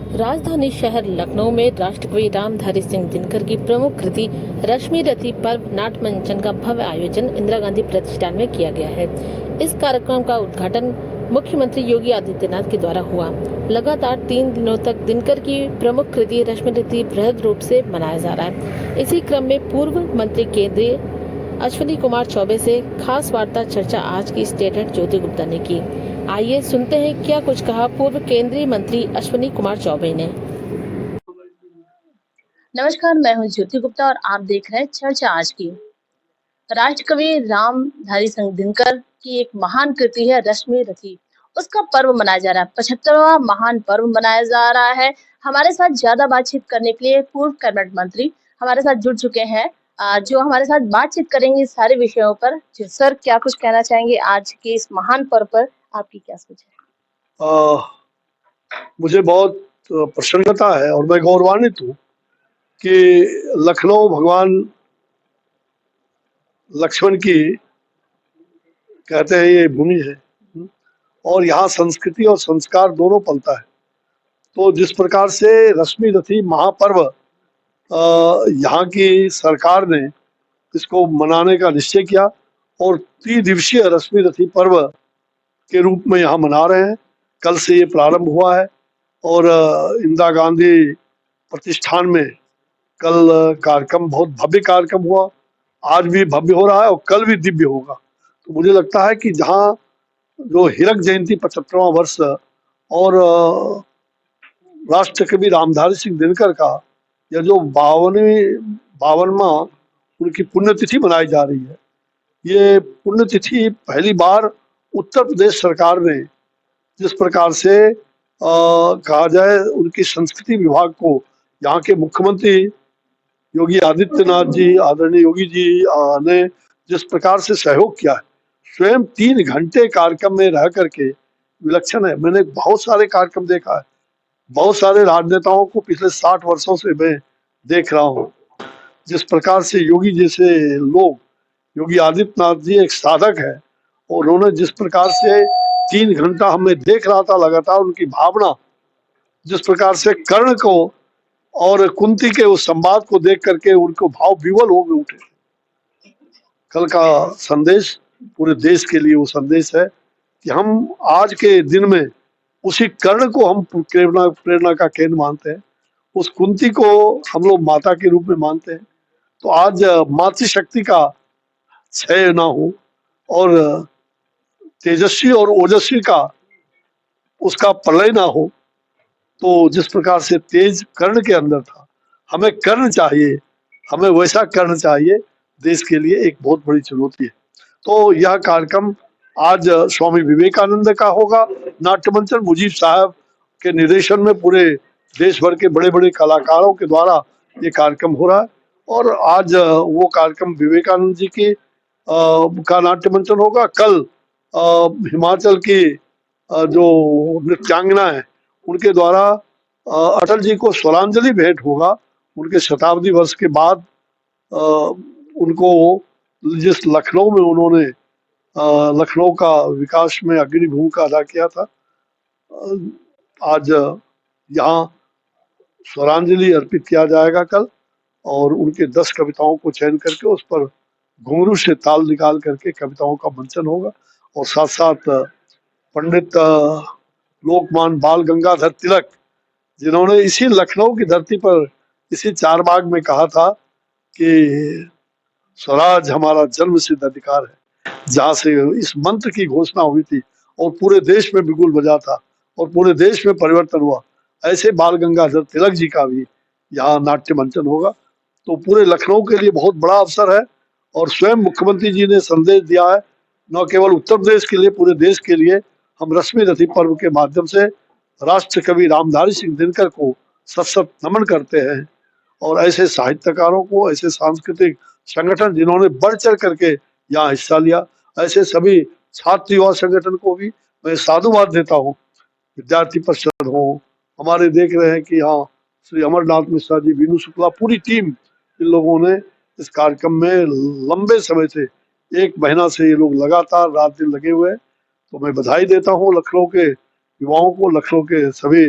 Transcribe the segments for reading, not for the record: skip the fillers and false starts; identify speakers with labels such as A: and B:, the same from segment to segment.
A: राजधानी शहर लखनऊ में राष्ट्रकवि रामधारी सिंह दिनकर की प्रमुख कृति रश्मि रथी पर्व नाट्य मंचन का भव्य आयोजन इंदिरा गांधी प्रतिष्ठान में किया गया है। इस कार्यक्रम का उद्घाटन मुख्यमंत्री योगी आदित्यनाथ के द्वारा हुआ। लगातार 3 दिनों तक दिनकर की प्रमुख कृति रश्मि रथी बृहद रूप से मनाया जा रहा है। इसी क्रम में पूर्व मंत्री केंद्रीय अश्विनी कुमार चौबे से खास वार्ता चर्चा आज की स्टेट हेड ज्योति गुप्ता ने की। आइए सुनते हैं क्या कुछ कहा पूर्व केंद्रीय मंत्री अश्विनी कुमार चौबे ने।
B: नमस्कार, मैं हूं ज्योति गुप्ता और आप देख रहे हैं चर्चा आज की। राष्ट्रकवि रामधारी सिंह दिनकर की एक महान कृति है रश्मि रथी। उसका पर्व मनाया जा रहा है। 75वां महान पर्व मनाया जा रहा है। हमारे साथ ज्यादा बातचीत करने के लिए पूर्व कैबिनेट मंत्री हमारे साथ जुड़ चुके हैं, जो हमारे साथ बातचीत करेंगे सारे विषयों पर। सर, क्या कुछ कहना चाहेंगे आज के इस महान पर्व पर? आपकी क्या सोच है?
C: मुझे बहुत प्रसन्नता है और मैं गौरवान्वित हूँ कि लखनऊ भगवान लक्ष्मण की कहते हैं ये भूमि है और यहाँ संस्कृति और संस्कार दोनों पलता है। तो जिस प्रकार से रश्मि रथी महापर्व यहाँ की सरकार ने इसको मनाने का निश्चय किया और 3 दिवसीय रश्मि रथी पर्व के रूप में यहाँ मना रहे हैं। कल से ये प्रारंभ हुआ है और इंदिरा गांधी प्रतिष्ठान में कल कार्यक्रम, बहुत भव्य कार्यक्रम हुआ। आज भी भव्य हो रहा है और कल भी दिव्य होगा। तो मुझे लगता है कि जहाँ जो हीरक जयंती 75वां वर्ष और राष्ट्रकवि रामधारी सिंह दिनकर का यह जो 52वां उनकी पुण्यतिथि मनाई जा रही है, ये पुण्यतिथि पहली बार उत्तर प्रदेश सरकार ने जिस प्रकार से कहा जाए उनकी संस्कृति विभाग को यहाँ के मुख्यमंत्री योगी आदित्यनाथ जी, आदरणीय योगी जी ने जिस प्रकार से सहयोग किया है, स्वयं 3 घंटे कार्यक्रम में रह करके विलक्षण है। मैंने बहुत सारे कार्यक्रम देखा है, बहुत सारे राजनेताओं को पिछले 60 वर्षों से मैं देख रहा हूँ। जिस प्रकार से योगी जैसे लोग, योगी आदित्यनाथ जी एक साधक है और उन्होंने जिस प्रकार से 3 घंटा हमें देख रहा था लगातार, उनकी भावना जिस प्रकार से कर्ण को और कुंती के उस संवाद को देख करके उनको भाव विवल हो उठे। कल का संदेश पूरे देश के लिए वो संदेश है कि हम आज के दिन में उसी कर्ण को हम प्रेरणा का केंद्र मानते हैं, उस कुंती को हम लोग माता के रूप में मानते हैं। तो आज मातृशक्ति का क्षय ना हो और तेजस्वी और ओजस्वी का उसका प्रलय ना हो। तो जिस प्रकार से तेज कर्ण के अंदर था, हमें कर्ण चाहिए, हमें वैसा कर्ण चाहिए। देश के लिए एक बहुत बड़ी चुनौती है। तो यह कार्यक्रम आज स्वामी विवेकानंद का होगा। नाट्य मंचन मुजीब साहब के निर्देशन में पूरे देश भर के बड़े बड़े कलाकारों के द्वारा ये कार्यक्रम हो रहा है और आज वो कार्यक्रम विवेकानंद जी की का नाट्य मंचन होगा। कल हिमाचल की जो नृत्यांगना है उनके द्वारा अटल जी को स्वरांजलि भेंट होगा। उनके शताब्दी वर्ष के बाद उनको जिस लखनऊ में उन्होंने लखनऊ का विकास में अग्रणी भूमिका अदा किया था, आज यहाँ स्वरांजलि अर्पित किया जाएगा कल और उनके 10 कविताओं को चयन करके उस पर घुंघरू से ताल निकाल करके कविताओं का मंचन होगा और साथ साथ पंडित लोकमान्य बाल गंगाधर तिलक, जिन्होंने इसी लखनऊ की धरती पर इसी चारबाग में कहा था कि स्वराज हमारा जन्म सिद्ध अधिकार है, जहाँ से इस मंत्र की घोषणा हुई थी और पूरे देश में बिगुल बजा था और पूरे देश में परिवर्तन हुआ। ऐसे बाल गंगाधर तिलक जी का भी यहाँ नाट्य मंचन होगा। तो पूरे लखनऊ के लिए बहुत बड़ा अवसर है और स्वयं मुख्यमंत्री जी ने संदेश दिया है, न केवल उत्तर प्रदेश के लिए, पूरे देश के लिए हम रश्मि रथी पर्व के माध्यम से राष्ट्रकवि रामधारी सिंह दिनकर को सत नमन करते हैं और ऐसे साहित्यकारों को, ऐसे सांस्कृतिक संगठन जिन्होंने बढ़ चढ़ करके यहाँ हिस्सा लिया, ऐसे सभी छात्र युवा संगठन को भी मैं साधुवाद देता हूँ। विद्यार्थी परिषद हो, हमारे देख रहे हैं कि यहाँ श्री अमरनाथ मिश्रा जी, वीनू शुक्ला, पूरी टीम, इन लोगों ने इस कार्यक्रम में लंबे समय से 1 महीना से ये लोग लगातार रात दिन लगे हुए हैं। तो मैं बधाई देता हूँ लखनऊ के युवाओं को, लखनऊ के सभी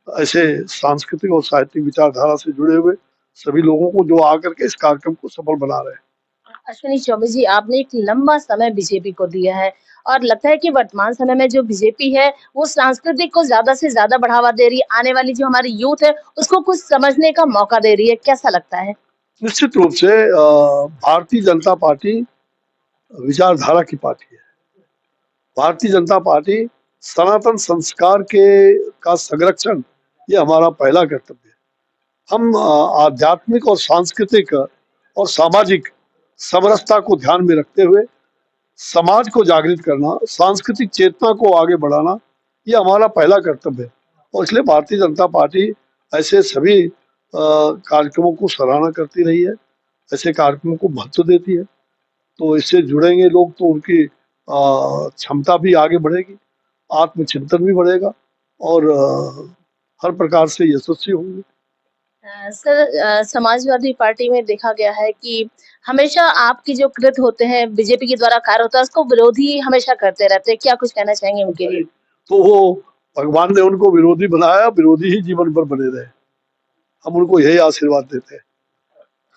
C: ऐसे सांस्कृतिक और साहित्यिक विचारधारा से जुड़े हुए सभी लोगों को जो आकर के इस कार्यक्रम को सफल बना रहे हैं।
B: अश्विनी चौबे जी, आपने एक लंबा समय बीजेपी को दिया है और लगता है कि वर्तमान समय में जो बीजेपी है वो सांस्कृतिक को ज्यादा से ज्यादा बढ़ावा दे रही है। आने वाली जो हमारी यूथ है उसको कुछ समझने का मौका दे रही है, कैसा लगता है?
C: निश्चित रूप से भारतीय जनता पार्टी विचारधारा की पार्टी है। भारतीय जनता पार्टी सनातन संस्कार के का संरक्षण ये हमारा पहला कर्तव्य है। हम आध्यात्मिक और सांस्कृतिक और सामाजिक समरसता को ध्यान में रखते हुए समाज को जागृत करना, सांस्कृतिक चेतना को आगे बढ़ाना, ये हमारा पहला कर्तव्य है। और इसलिए भारतीय जनता पार्टी ऐसे सभी कार्यक्रमों को सराहना करती रही है, ऐसे कार्यक्रमों को महत्व देती है। तो इससे जुड़ेंगे लोग तो उनकी क्षमता भी आगे बढ़ेगी, आत्मचिंतन भी बढ़ेगा और हर प्रकार से यशस्वी होंगे।
B: सर, समाजवादी पार्टी में देखा गया है कि हमेशा आपकी जो कृत होते हैं बीजेपी के द्वारा कार्य होता है उसको विरोधी हमेशा करते रहते हैं, क्या कुछ कहना चाहेंगे उनके लिए?
C: तो वो भगवान ने उनको विरोधी बनाया, विरोधी ही जीवन भर बने रहे। हम उनको यही आशीर्वाद देते हैं।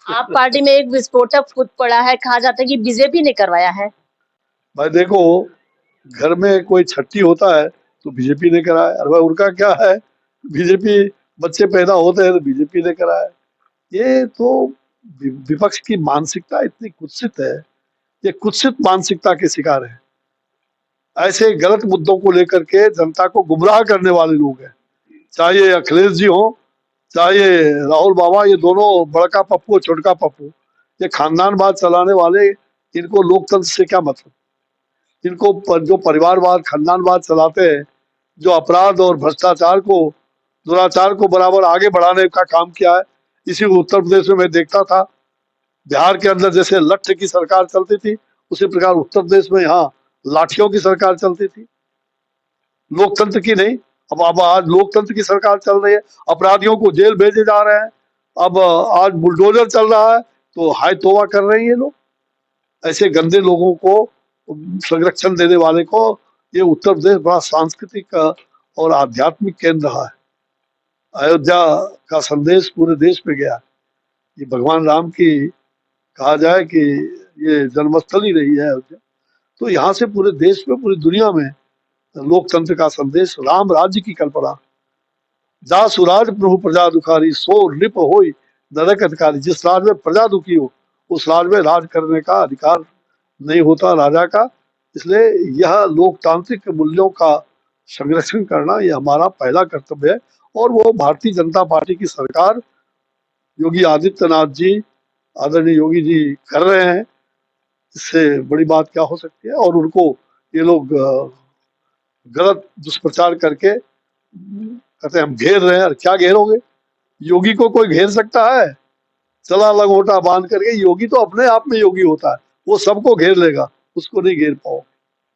B: आप पार्टी में एक विस्फोटक फूट पड़ा है, कहा जाता है कि बीजेपी ने करवाया है।
C: भाई देखो, घर में कोई छठी होता है तो बीजेपी ने कराया। अरे भाई उनका क्या है, बीजेपी बच्चे पैदा होते हैं तो बीजेपी ने कराया। ये तो विपक्ष की मानसिकता इतनी कुत्सित है, ये कुत्सित मानसिकता के शिकार है। ऐसे गलत मुद्दों को लेकर के जनता को गुमराह करने वाले लोग हैं, चाहे ये अखिलेश जी हो, चाहे ये राहुल बाबा, ये दोनों बड़का पप्पू और छोटका पप्पू, ये खानदानवाद चलाने वाले, इनको लोकतंत्र से क्या मतलब? इनको जो परिवारवाद, खानदानवाद चलाते हैं, जो अपराध और भ्रष्टाचार को, दुराचार को बराबर आगे बढ़ाने का काम किया है। इसी उत्तर प्रदेश में मैं देखता था, बिहार के अंदर जैसे लठ की सरकार चलती थी, उसी प्रकार उत्तर प्रदेश में यहाँ लाठियों की सरकार चलती थी, लोकतंत्र की नहीं। अब आज लोकतंत्र की सरकार चल रही है, अपराधियों को जेल भेजे जा रहे हैं। अब आज बुलडोजर चल रहा है तो हाय तौबा कर रहे हैं ये लोग। ऐसे गंदे लोगों को संरक्षण देने वाले को ये उत्तर प्रदेश बड़ा सांस्कृतिक और आध्यात्मिक केंद्र रहा है। अयोध्या का संदेश पूरे देश में गया। ये भगवान राम की कहा जाए कि ये जन्मस्थल ही रही है अयोध्या। तो यहाँ से पूरे देश में, पूरी दुनिया में लोकतंत्र का संदेश, राम राज्य की कल्पना, जा सुराज प्रभु प्रजा दुखारी, सो नृप होई नरक अधिकारी। जिस राज में प्रजा दुखी हो उस राज में राज करने का अधिकार नहीं होता राजा का। इसलिए यह लोकतांत्रिक मूल्यों का संरक्षण करना ये हमारा पहला कर्तव्य है। और वो भारतीय जनता पार्टी की सरकार, योगी आदित्यनाथ जी, आदरणीय योगी जी कर रहे हैं। इससे बड़ी बात क्या हो सकती है? और उनको ये लोग गलत दुष्प्रचार करके कहते हैं हम घेर रहे हैं। और क्या घेरोगे? योगी को कोई घेर सकता है? चला लंगोटा बांध करके। योगी तो अपने आप में योगी होता है, वो सबको घेर लेगा, उसको नहीं घेर पाओ।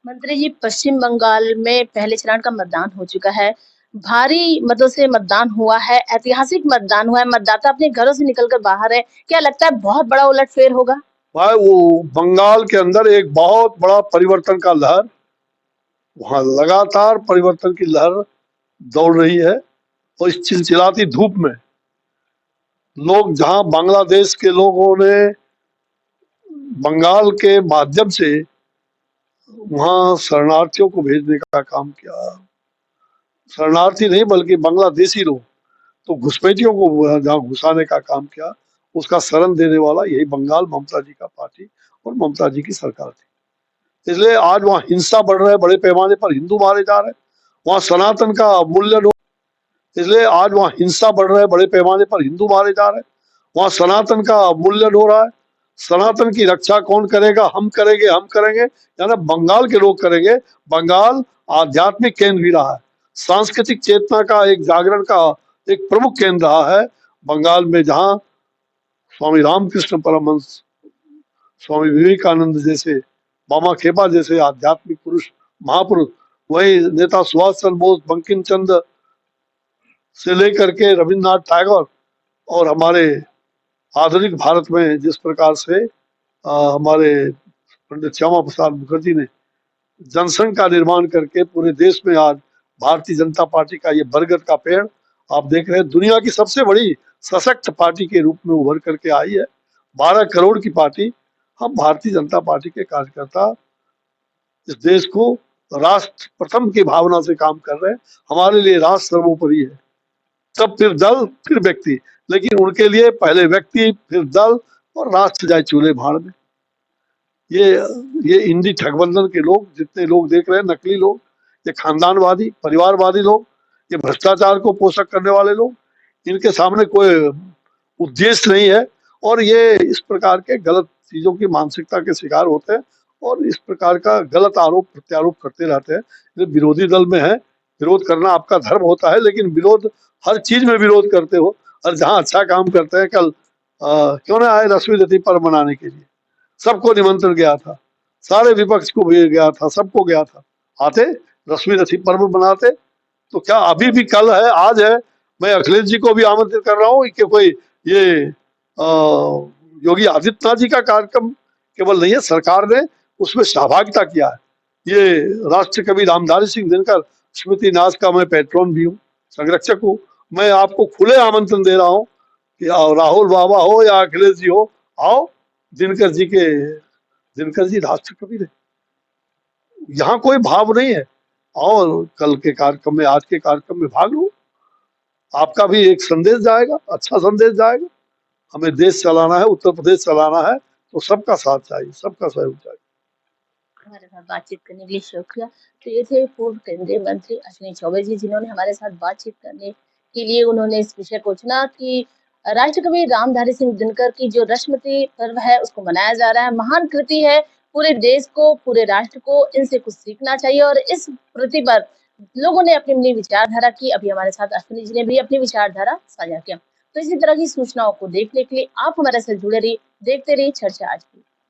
B: मंत्री जी, पश्चिम बंगाल में पहले चरण का मतदान हो चुका है, भारी मतों से मतदान हुआ है, ऐतिहासिक मतदान हुआ है, मतदाता अपने घरों से निकलकर बाहर है। क्या लगता है बहुत बड़ा उलटफेर होगा?
C: भाई वो बंगाल के अंदर एक बहुत बड़ा परिवर्तन का लहर, वहां लगातार परिवर्तन की लहर दौड़ रही है। और इस चिलचिलाती धूप में लोग, जहां बांग्लादेश के लोगों ने बंगाल के माध्यम से वहां शरणार्थियों को भेजने का काम किया, शरणार्थी नहीं बल्कि बांग्लादेशी लोग, तो घुसपैठियों को जहां घुसाने का काम किया, उसका शरण देने वाला यही बंगाल ममता जी का पार्टी और ममता जी की सरकार थी। इसलिए आज वहां हिंसा बढ़ रहा है, बड़े पैमाने पर हिंदू मारे जा रहे हैं, वहां सनातन का मूल्य, इसलिए आज वहां हिंसा बढ़ रहा है, बड़े पैमाने पर हिंदू मारे जा रहे हैं, वहां सनातन का मूल्यन हो रहा है। सनातन की रक्षा कौन करेगा? हम करेंगे, हम करेंगे, यानी बंगाल के लोग करेंगे। बंगाल आध्यात्मिक केंद्र भी रहा है, सांस्कृतिक चेतना का एक जागरण का एक प्रमुख केंद्र रहा है बंगाल में, जहां स्वामी रामकृष्ण परमहंस, स्वामी विवेकानंद जैसे, मामा खेपा जैसे आध्यात्मिक पुरुष, महापुरुष, वही नेता सुभाष चंद्र बोस, बंकिम चंद्र से लेकर के रविन्द्रनाथ टैगोर, और हमारे आधुनिक भारत में जिस प्रकार से हमारे पंडित श्यामा प्रसाद मुखर्जी ने जनसंघ का निर्माण करके पूरे देश में आज भारतीय जनता पार्टी का ये बरगद का पेड़ आप देख रहे हैं दुनिया की सबसे बड़ी सशक्त पार्टी के रूप में उभर करके आई है। 12 करोड़ की पार्टी। हम भारतीय जनता पार्टी के कार्यकर्ता इस देश को राष्ट्र प्रथम की भावना से काम कर रहे हैं। हमारे लिए राष्ट्र सर्वोपरि है, तब फिर दल फिर व्यक्ति, लेकिन उनके लिए पहले व्यक्ति फिर दल और राष्ट्र जाए चूल्हे भाड़ में। ये इंडी ठगबंधन के लोग, जितने लोग देख रहे हैं, नकली लोग, ये खानदानवादी परिवारवादी लोग, ये भ्रष्टाचार को पोषक करने वाले लोग, इनके सामने कोई उद्देश्य नहीं है और ये इस प्रकार के गलत चीजों की मानसिकता के शिकार होते हैं और इस प्रकार का गलत आरोप प्रत्यारोप करते रहते हैं। ये विरोधी दल में है, विरोध करना आपका धर्म होता है, लेकिन विरोध हर चीज में विरोध करते हो और जहां अच्छा काम करते हैं। कल क्यों ना आए रश्मि रथी पर्व मनाने के लिए, सबको निमंत्रण गया था, सारे विपक्ष को भी गया था, सबको गया था, आते रश्मि रथी पर्व मनाते। तो क्या अभी भी कल है, आज है, मैं अखिलेश जी को भी आमंत्रित कर रहा हूँ कि कोई ये योगी आदित्यनाथ जी का कार्यक्रम केवल नहीं है, सरकार ने उसमें सहभागिता किया है। ये राष्ट्र कवि रामधारी सिंह दिनकर स्मृति न्यास का मैं पैट्रॉन भी हूँ, संरक्षक हूँ। मैं आपको खुले आमंत्रण दे रहा हूँ कि राहुल बाबा हो या अखिलेश जी हो, आओ। दिनकर जी राष्ट्र कवि है, यहाँ कोई भाव नहीं है। और कल के कार्यक्रम में, आज के कार्यक्रम में भाग लो, आपका भी एक संदेश जाएगा, अच्छा संदेश जाएगा। हमें देश चलाना है, उत्तर प्रदेश चलाना है, तो सबका साथ चाहिए, सबका सहयोग चाहिए।
B: हमारे साथ बातचीत करने के लिए शुक्रिया। तो ये थे पूर्व केंद्रीय मंत्री अश्विनी चौबे जी, जिन्होंने हमारे साथ बातचीत करने के लिए उन्होंने इस विषय को चुना कि राष्ट्रकवि रामधारी सिंह दिनकर की जो रश्मिरथी पर्व है उसको मनाया जा रहा है, महान कृति है। पूरे देश को, पूरे राष्ट्र को इनसे कुछ सीखना चाहिए और इस प्रति पर लोगों ने अपनी अपनी विचारधारा की। अभी हमारे साथ अश्विनी जी ने भी अपनी विचारधारा साझा किया। तो इसी तरह की सूचनाओं को देखने के लिए आप हमारे साथ जुड़े रहिए, देखते रहिए चर्चा आज की।